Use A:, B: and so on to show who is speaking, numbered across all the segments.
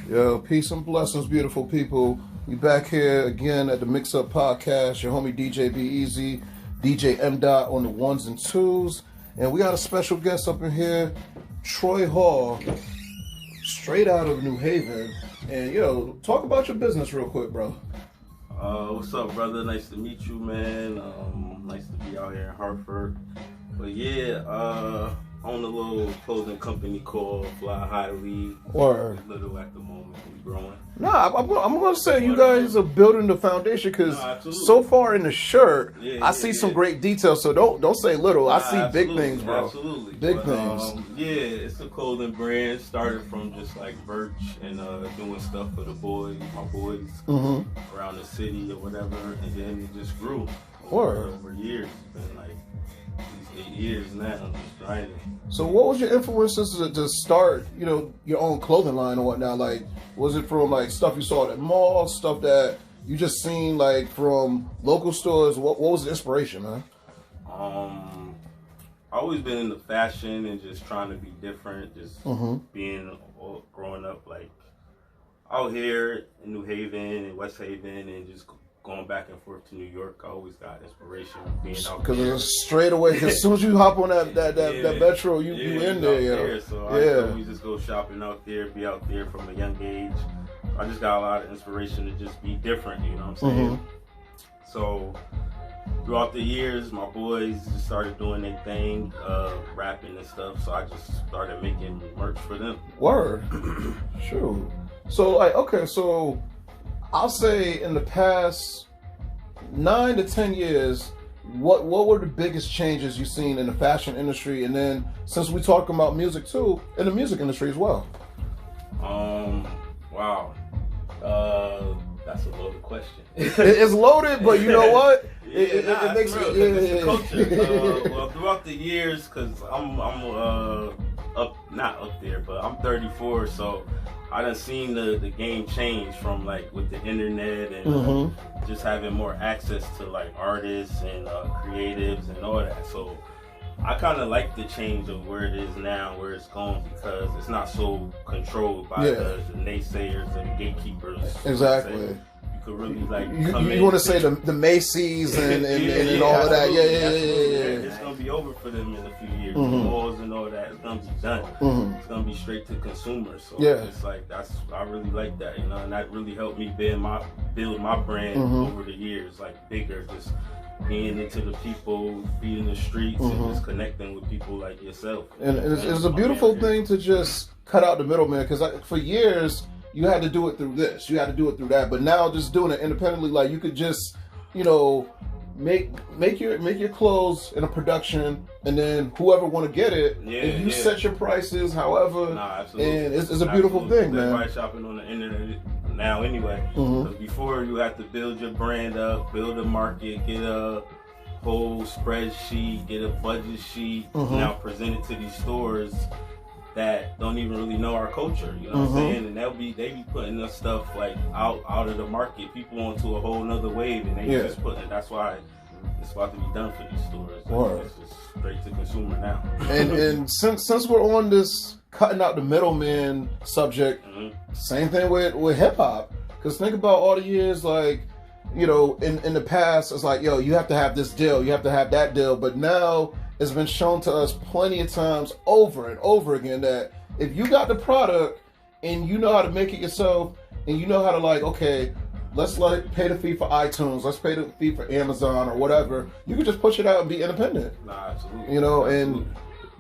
A: Yo, peace and blessings, beautiful people. We back here again at the Mix Up Podcast. Your homie DJ B-EZ, DJ M. Dot on the ones and twos. And we got a special guest up in here, Troy Hall, straight out of New Haven. And yo, talk about your business real quick, bro.
B: What's up, brother? Nice to meet you, man. Nice to be out here in Hartford. But yeah, own a little clothing company called Fly High League.
A: Word.
B: Little at the moment, we growing.
A: Nah, I'm going to say you guys are building the foundation because so far in the shirt, I see some great details. So don't say little. I see big things, bro.
B: Absolutely.
A: Big things.
B: Yeah, it's a clothing brand. Started from just like merch and doing stuff for the boys, my boys around the city or whatever. And then it just grew over years. It's been like 8 years now. I'm just grinding.
A: So what was your influences to start, your own clothing line or whatnot? Like, was it from like stuff you saw at malls, stuff that you just seen like from local stores? What was the inspiration, man?
B: I always been into fashion and just trying to be different, just growing up like out here in New Haven and West Haven and just going back and forth to New York. I always got inspiration being out there.
A: Because straight away, as soon as you hop on that metro, you in there.
B: So I always just go shopping out there, be out there from a young age. I just got a lot of inspiration to just be different, you know what I'm saying? So throughout the years, my boys just started doing their thing, rapping and stuff. So I just started making merch for them.
A: Word. Sure. So so I'll say in the past 9 to 10 years, what were the biggest changes you've seen in the fashion industry? And then since we talk about music too, in the music industry as well.
B: Wow. That's a loaded question.
A: It's loaded, but you know what?
B: It makes it's culture. Well, throughout the years, because I'm not up there, but I'm 34, so I done seen the game change from like with the internet and just having more access to like artists and creatives and all that. So I kind of like the change of where it is now, where it's going, because it's not so controlled by the naysayers and gatekeepers.
A: Exactly.
B: You could really like
A: you want to say the Macy's and all of that. Yeah.
B: It's gonna be over for them in a few years. The malls and all that, it's gonna be done. It's gonna be straight to consumers. So it's like I really like that, and that really helped me build my brand over the years, like bigger, just being into the people, being in the streets, and just connecting with people like yourself.
A: And it's a beautiful thing to just cut out the middleman, because for years you had to do it through this, you had to do it through that, but now just doing it independently, like you could just, make your clothes in a production, and then whoever want to get it, if you set your prices, however, and it's a beautiful thing, man.
B: Everybody's shopping on the internet now anyway. Because before you had to build your brand up, build a market, get a whole spreadsheet, get a budget sheet, now present it to these stores that don't even really know our culture, you know what I'm saying? And they be putting this stuff like out of the market, people onto a whole nother wave, and they just putting it. That's why it's about to be done for these stores. It's just straight to consumer now. And
A: since we're on this cutting out the middleman subject, same thing with hip hop. Because think about all the years, like, in the past, it's like, yo, you have to have this deal, you have to have that deal, but now it's been shown to us plenty of times over and over again that if you got the product and you know how to make it yourself and you know how to let's pay the fee for iTunes, let's pay the fee for Amazon or whatever, you can just push it out and be independent.
B: Nah, absolutely.
A: And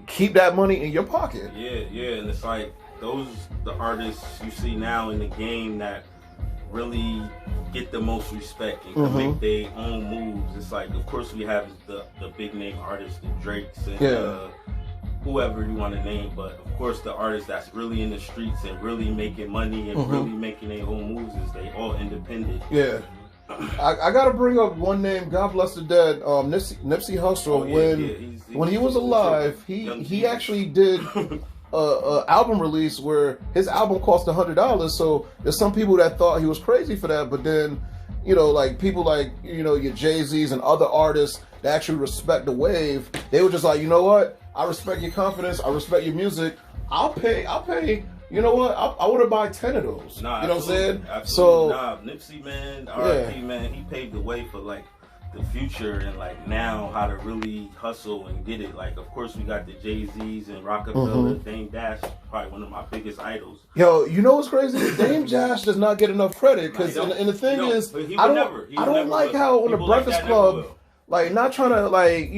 A: keep that money in your pocket.
B: Yeah, and it's like the artists you see now in the game that really get the most respect and can make their own moves. It's like, of course, we have the big name artists, the Drakes and whoever you want to name, but of course the artists that's really in the streets and really making money and really making their own moves is they all independent.
A: Yeah. I gotta bring up one name, God bless the dead, Nipsey Hussle. When he was alive, he actually did a album release where his album cost $100. So there's some people that thought he was crazy for that, but then like people like your Jay-Z's and other artists that actually respect the wave, they were just like, you know what? I respect your confidence. I respect your music. I'll pay you know what? I would have buy 10 of those.
B: Nah,
A: you know what I'm saying?
B: Absolutely. So Nipsey, man, R.I.P. man, he paved the way for like the future and like now how to really hustle and get it. Like, of course, we got the Jay-Z's and Rockefeller. Dame Dash, probably one of my biggest idols.
A: Yo, you know what's crazy? Dame Dash does not get enough credit because, and the thing is, I don't like how on the Breakfast Club, like not trying to like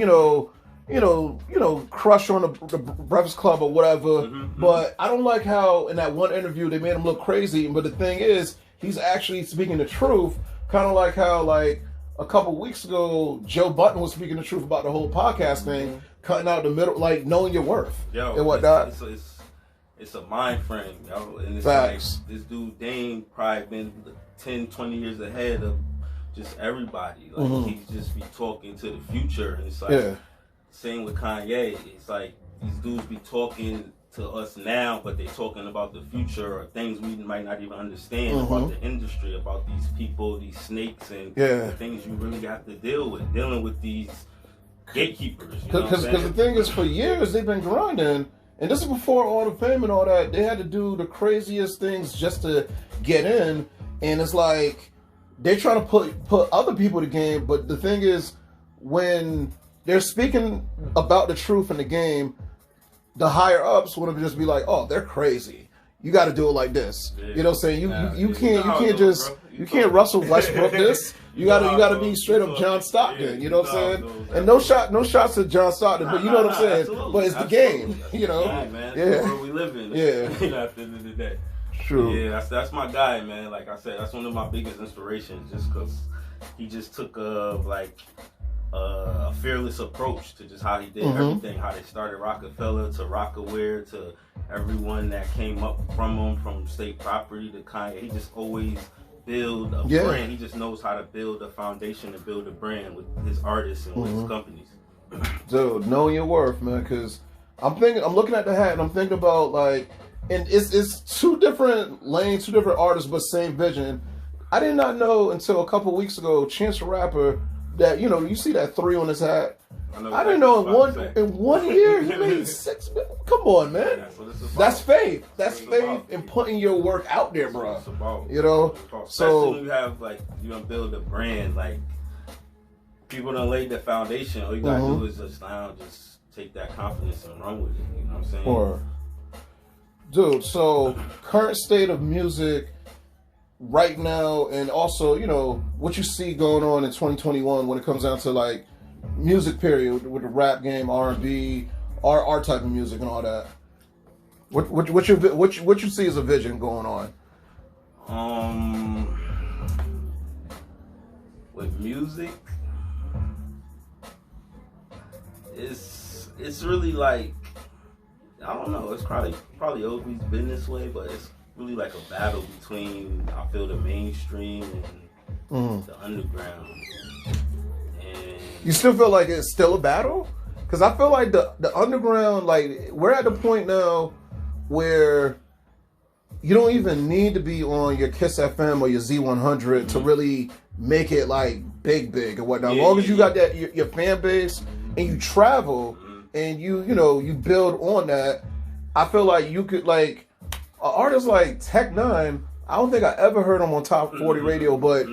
A: crush on the Breakfast Club or whatever. But I don't like how in that one interview they made him look crazy. But the thing is, he's actually speaking the truth. Kind of like how like a couple weeks ago, Joe Budden was speaking the truth about the whole podcast thing, cutting out the middle, like knowing your worth and whatnot.
B: It's a mind frame, yo. And it's
A: Facts.
B: like this dude Dame probably been 10, 20 years ahead of just everybody. Like he just be talking to the future, and it's like same with Kanye. It's like these dudes be talking to us now, but they're talking about the future or things we might not even understand about the industry, about these people, these snakes, and the things you really have to dealing with these gatekeepers.
A: Because the thing is, for years they've been grinding, and this is before all the fame and all that. They had to do the craziest things just to get in, and it's like they're trying to put other people to game. But the thing is, when they're speaking about the truth in the game, the higher ups want to just be like, oh, they're crazy. You got to do it like this. Yeah. You know what I'm saying? You can't Russell Westbrook this. You gotta be straight up John Stockton. You know what I'm saying? And no shots at John Stockton, but you know what I'm saying.
B: Absolutely.
A: But it's the game. You know?
B: Yeah, man. That's the world we live in.
A: Yeah.
B: At the end of the day.
A: True.
B: Yeah, that's my guy, man. Like I said, that's one of my biggest inspirations. Just because he just took a fearless approach to just how he did everything, how they started Rockefeller to Rockaware to everyone that came up from him, from state property to Kanye. He just always build a brand. He just knows how to build a foundation and build a brand with his artists and with his companies.
A: Dude, know your worth, man, because I'm looking at the hat and I'm thinking about like, and it's two different lanes, two different artists, but same vision. I did not know until a couple weeks ago, Chance the Rapper, that, you know, you see that 3 on his hat. I didn't know in one year he made 6 million. Come on, man. That's faith. That's faith in putting your work out there, bro. You know?
B: So when you have like you don't build a brand, like people don't lay the foundation. All you gotta do is just take that confidence and run with it. You know what I'm saying?
A: Or, dude, so current state of music right now, and also, you know, what you see going on in 2021 when it comes down to like music period with the rap game, R&B, our type of music and all that. What you see as a vision going on?
B: With music, it's really like, I don't know, it's probably always been this way, but it's really like a battle between, I feel, the mainstream and the underground. And
A: you still feel like it's still a battle? Because I feel like the underground, like, we're at the point now where you don't even need to be on your Kiss FM or your Z100 to really make it like big and whatnot. As long as you got that your fan base and you travel and you build on that, I feel like you could, like, an artist like Tech Nine, I don't think I ever heard him on Top 40 radio, but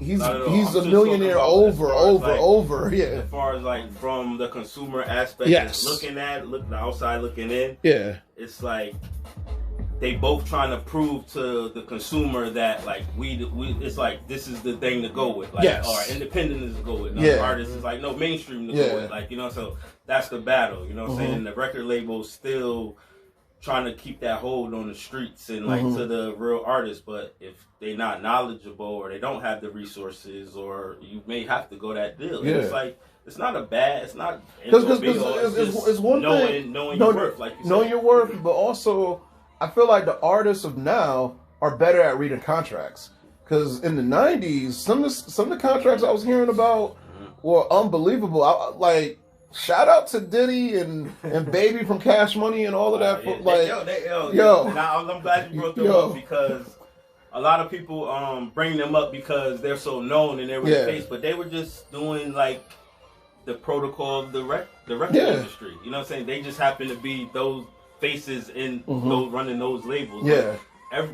A: he's a millionaire over. Yeah.
B: As far as like from the consumer aspect, looking at the outside looking in.
A: Yeah.
B: It's like they both trying to prove to the consumer that like we it's like this is the thing to go with. Like or independent is to go with. Artists is like no mainstream to go with. Like, you know, so that's the battle. You know what I'm saying? The record label's still trying to keep that hold on the streets and like to the real artists, but if they not knowledgeable or they don't have the resources, or you may have to go that deal. Yeah. It's like it's not a bad. It's not
A: because it's one thing
B: knowing your worth, like you
A: knowing your worth, but also I feel like the artists of now are better at reading contracts. Because in the '90s, some of the contracts I was hearing about were unbelievable. Shout out to Diddy and Baby from Cash Money and all of that.
B: Now I'm glad you brought them up, because a lot of people bring them up because they're so known and they're in the face, but they were just doing like the protocol of the record industry. You know what I'm saying? They just happen to be those faces in those running those labels.
A: Yeah.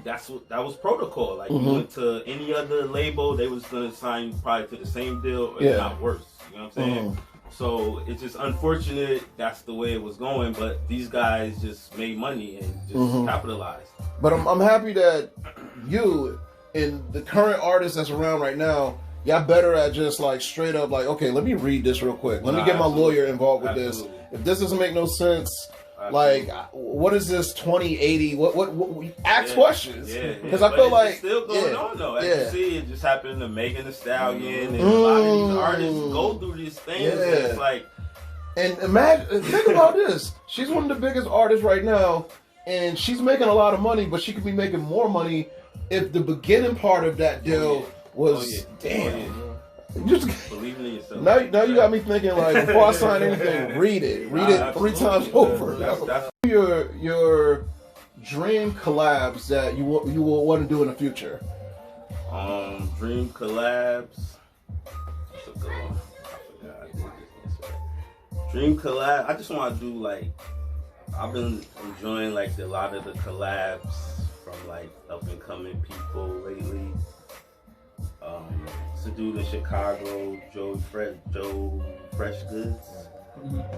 B: That was protocol. Like you went to any other label, they was gonna sign you probably to the same deal, or not worse. You know what I'm saying? So it's just unfortunate that's the way it was going, but these guys just made money and just capitalized.
A: But I'm happy that you and the current artists that's around right now, y'all better at just like straight up like, okay, let me read this real quick. Let me get my lawyer involved with this. If this doesn't make no sense, like, what is this 2080? What ask questions? Because I feel like
B: it's still going on though. As you see, it just happened to Megan Thee Stallion, and a lot of these artists go through these things. And it's like,
A: and imagine, think about this. She's one of the biggest artists right now, and she's making a lot of money, but she could be making more money if the beginning part of that deal was damn. Just
B: believing in yourself.
A: Now you got me thinking like before I sign anything, read it 3 times over. That's your dream collabs that you will want to do in the future.
B: Dream collabs. That's a good one. I forgot. Dream collab. I just want to do like. I've been enjoying like a lot of the collabs from like up and coming people lately. It's a dude in Chicago, Joe Fresh Goods.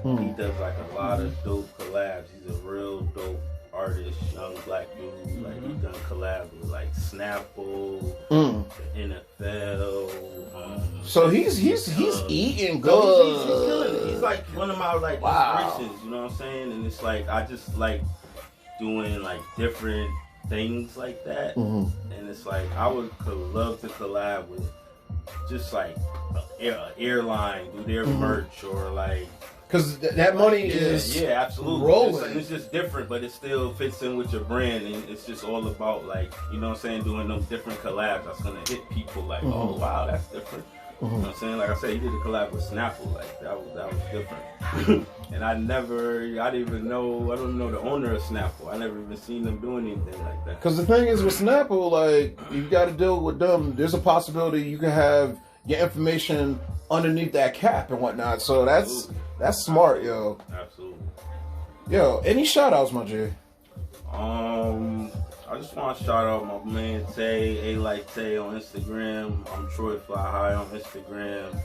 B: He does like a lot of dope collabs. He's a real dope artist, young black dude. Like he's done collabs with like Snapple, the NFL.
A: So he's eating good.
B: He's killing it. He's like one of my like inspirations. You know what I'm saying? And it's like I just like doing like different things like that, and it's like could love to collab with just like an airline, do their merch, or like
A: because that money is
B: absolutely rolling. It's just different, but it still fits in with your brand, and it's just all about like, you know what I'm saying, doing those different collabs that's gonna hit people like, oh wow, that's different. You know what I'm saying? Like I said, he did a collab with Snapple, like that was different. And I didn't even know, I don't know the owner of Snapple. I never even seen them doing anything like that.
A: Because the thing is with Snapple, like, you got to deal with them. There's a possibility you can have your information underneath that cap and whatnot. So that's smart, yo.
B: Absolutely.
A: Yo, any shout outs, my G?
B: I just want to shout out my man Tay, A-Like Tay on Instagram. I'm Troy Fly High on Instagram.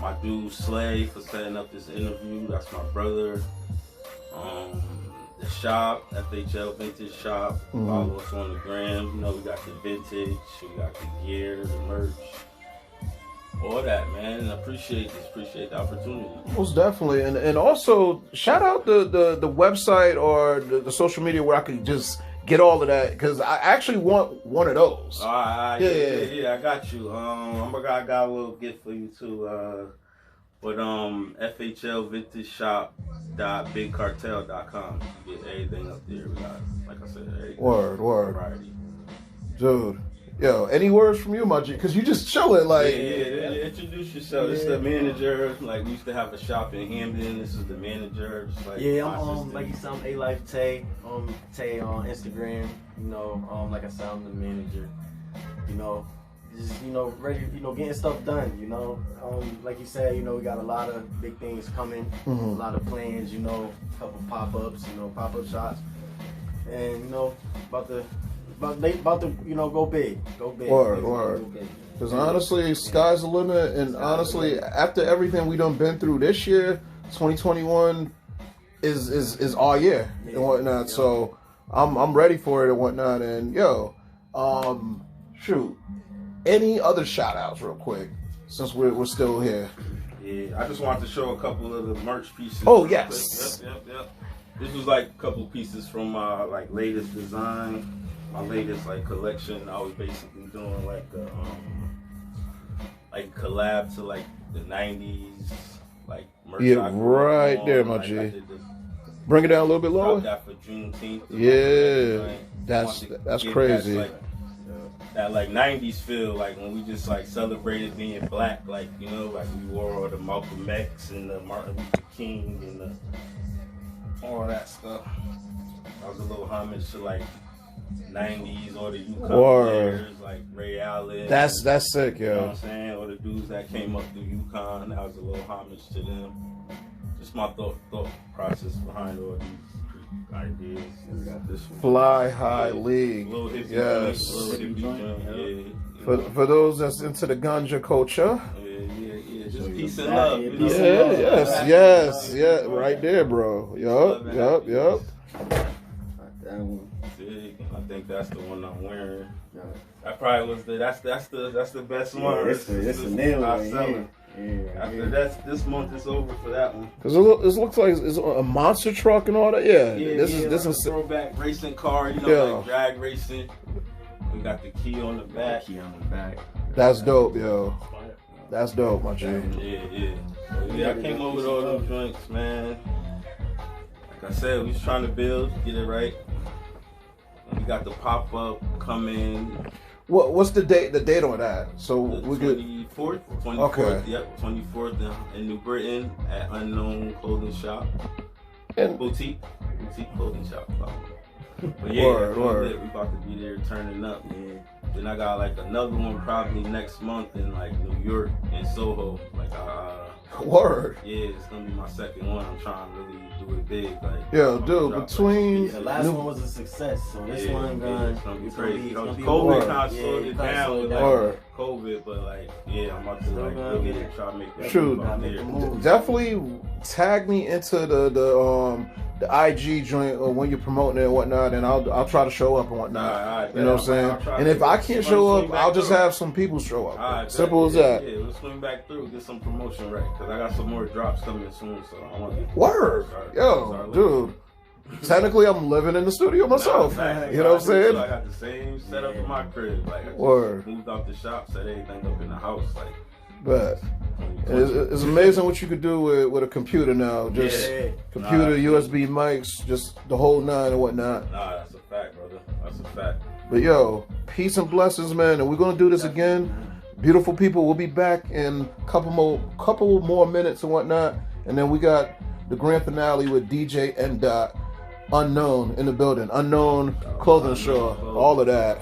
B: My dude Slay for setting up this interview. That's my brother. The shop, FHL Vintage Shop. Follow us on the gram. You know, we got the vintage, we got the gear, the merch. All that, man. And I appreciate the opportunity.
A: Most definitely. And also, shout out the website or the social media where I could just get all of that, because I actually want one of those.
B: Yeah, I got you. I got a little gift for you too. FHL Vintage Shop.bigcartel.com. You get everything up there. We got, like I said, everything.
A: Word.
B: Variety.
A: Dude. Yo, any words from you, my G? Because you just chilling, like...
B: Yeah, introduce yourself. This is the manager. Like, we used to have a shop in Hamden. This is the manager. Just like
C: I'm like you said, I'm A-Life Tay. Tay on Instagram. You know, like I said, I'm the manager. You know, just, ready, getting stuff done, like you said, we got a lot of big things coming, a lot of plans, a couple pop-ups, pop-up shops, and, about to go big.
A: Word. Because honestly, sky's the limit, and honestly, after everything we done been through this year, 2021 is all year and whatnot. Yeah. So I'm ready for it and whatnot. And shoot, any other shout outs real quick since we're still here?
B: Yeah, I just wanted to show a couple of the merch pieces.
A: Oh yes.
B: Yep. This was like a couple pieces from my latest design. My latest collection. I was basically doing collab to the 90s merch.
A: Yeah, right there, my G. Bring it down a little bit lower.
B: That for Juneteenth.
A: Yeah, that's crazy.
B: That 90s feel, when we just celebrated being black, we wore all the Malcolm X and the Martin Luther King and all that stuff. That was a little homage to 90s or the UConn players like Ray Allen.
A: That's sick, yo.
B: You know what I'm saying? Or the dudes that came up through UConn. That was a little homage to them. Just my thought process behind all these ideas. Got this one.
A: Fly High League. Yes. For those that's into the ganja culture.
B: Just peace and love.
A: Yeah. Right there, bro. Yup.
C: That one.
B: I think that's the one I'm wearing. That probably was that's the best one.
C: It's the nail right
B: here. After this month is over for that one.
A: Cause it looks like it's a monster truck and all that. This is
B: a throwback racing car. Like drag racing. We got the key on the back.
A: That's dope, yo. That's dope, my G.
B: Yeah, I came over with all those drinks, man. Like I said, we was trying to build, get it right. And we got the pop up coming.
A: What's the date? The date on that? So we good.
B: 24th.
A: Okay.
B: Yep, 24th in New Britain at Unknown Clothing Shop.
A: And
B: boutique clothing shop. But
A: word.
B: We about to be there turning up, man. Then I got like another one probably next month in like New York and Soho. Like
A: word.
B: Yeah, it's gonna be my second one. I'm trying to really do it big. Like
A: dude, between
C: the last one was a success, so this one
B: it's gonna be crazy. COVID kind of slowed it down with like COVID, but like I'm about to like really try to make that
A: move. Definitely tag me into the IG joint or when you're promoting it and whatnot, and I'll try to show up and whatnot. You know what I'm saying? And if I can't show up, I'll just have some people show up. Simple as that.
B: Yeah, let's swing back through, get some promotion right, because I got some more drops coming soon, so I want to get
A: word. Dude. Technically, I'm living in the studio myself. You know what I'm saying?
B: I got the same setup in my crib. Like I just moved out the shop, set everything up in the house. Like,
A: but it's amazing what you could do with a computer now. Just computer, USB mics, just the whole nine and whatnot.
B: That's a fact, brother. That's a fact.
A: But yo, peace and blessings, man. And we're gonna do this again. Beautiful people. We'll be back in a couple more minutes and whatnot. And then we got the grand finale with DJ N. Unknown in the building. Unknown Clothing Store. All of that.